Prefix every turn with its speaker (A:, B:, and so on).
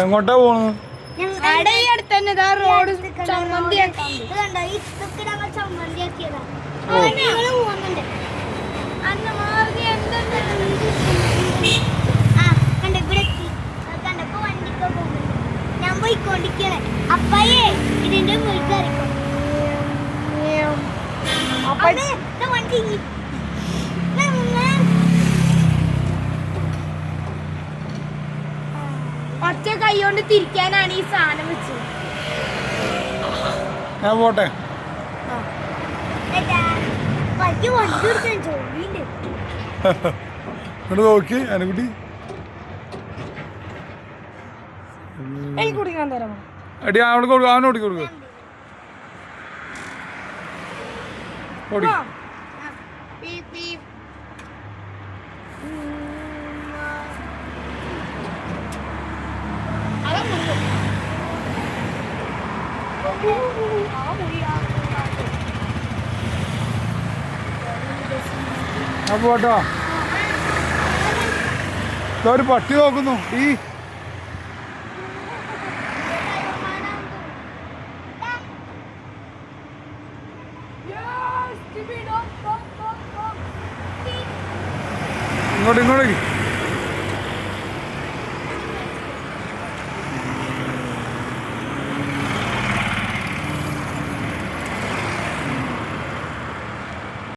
A: എങ്ങോട്ടാ പോണു?
B: റോഡ്
C: ഞാൻ പോയിക്കൊണ്ടിരിക്കണേ അപ്പയേ ഇതിന്റെ മുഴുക്കാരിക്കും വണ്ടി
B: ഒറ്റ കൈ കൊണ്ട് തിരിക്കാനാണ് ഈ സാധനം വെച്ചത്.
A: ഞാൻ പോട്ടെ. ഇങ്ങോട്ട് നോക്കി അനുകുട്ടി.
B: എനിക്ക് കുടിക്കാൻ തരാമോ?
A: അടി അവിടെ കൊടുക്കുക, അവനെ ഓടിക്ക് കൊടുക്കുക. ഓടി. ഞാൻ പോട്ടോ. ഒരു പട്ടി നോക്കുന്നു. ഈ ഇങ്ങോട്ട്